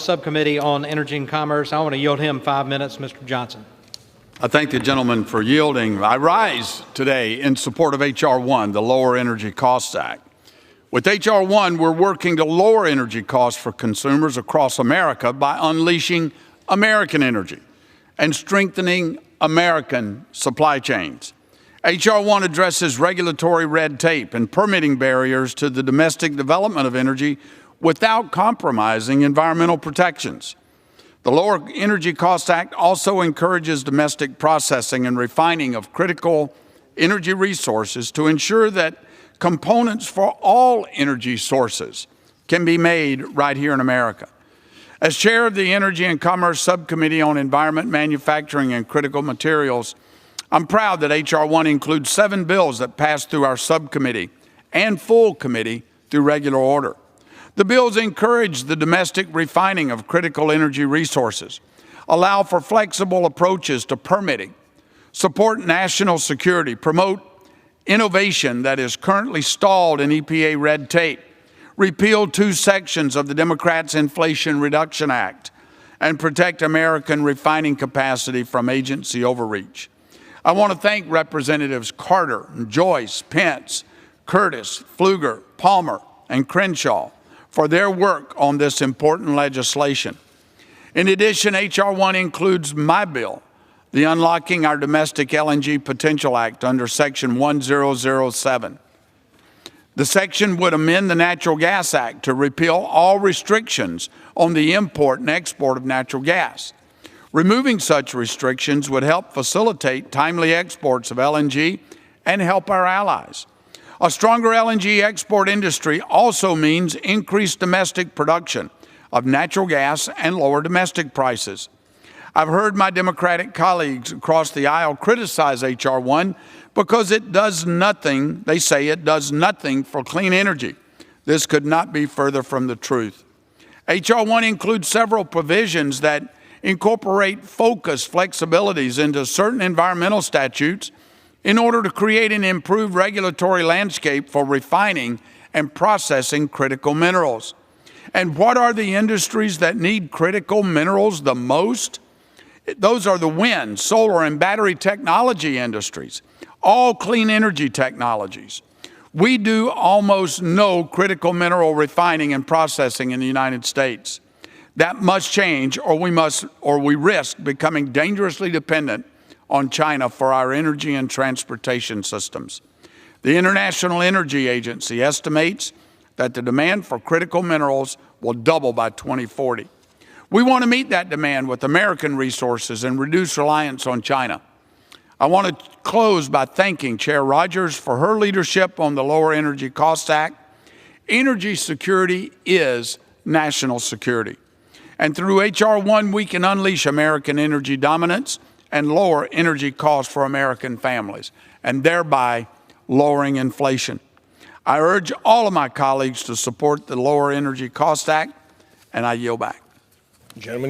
Subcommittee on Energy and Commerce. I want to yield him 5 minutes. Mr. Johnson. I thank the gentleman for yielding. I rise today in support of H.R. 1, the Lower Energy Costs Act. With H.R. 1, we're working to lower energy costs for consumers across America by unleashing American energy and strengthening American supply chains. H.R. 1 addresses regulatory red tape and permitting barriers to the domestic development of energy without compromising environmental protections. The Lower Energy Costs Act also encourages domestic processing and refining of critical energy resources to ensure that components for all energy sources can be made right here in America. As chair of the Energy and Commerce Subcommittee on Environment, Manufacturing, and Critical Materials, I'm proud that H.R. 1 includes 7 bills that passed through our subcommittee and full committee through regular order. The bills encourage the domestic refining of critical energy resources, allow for flexible approaches to permitting, support national security, promote innovation that is currently stalled in EPA red tape, repeal 2 sections of the Democrats' Inflation Reduction Act, and protect American refining capacity from agency overreach. I want to thank Representatives Carter, Joyce, Pence, Curtis, Pfluger, Palmer, and Crenshaw for their work on this important legislation. In addition, H.R. 1 includes my bill, the Unlocking Our Domestic LNG Potential Act under Section 1007. The section would amend the Natural Gas Act to repeal all restrictions on the import and export of natural gas. Removing such restrictions would help facilitate timely exports of LNG and help our allies. A stronger LNG export industry also means increased domestic production of natural gas and lower domestic prices. I've heard my Democratic colleagues across the aisle criticize H.R. 1 because it does nothing, they say it does nothing for clean energy. This could not be further from the truth. H.R. 1 includes several provisions that incorporate focused flexibilities into certain environmental statutes in order to create an improved regulatory landscape for refining and processing critical minerals. And what are the industries that need critical minerals the most? Those are the wind, solar, and battery technology industries, all clean energy technologies. We do almost no critical mineral refining and processing in the United States. That must change, or we risk becoming dangerously dependent on China for our energy and transportation systems. The International Energy Agency estimates that the demand for critical minerals will double by 2040. We want to meet that demand with American resources and reduce reliance on China. I want to close by thanking Chair Rogers for her leadership on the Lower Energy Costs Act. Energy security is national security. And through H.R. 1, we can unleash American energy dominance and lower energy costs for American families, and thereby lowering inflation. I urge all of my colleagues to support the Lower Energy Costs Act, and I yield back. Gentleman,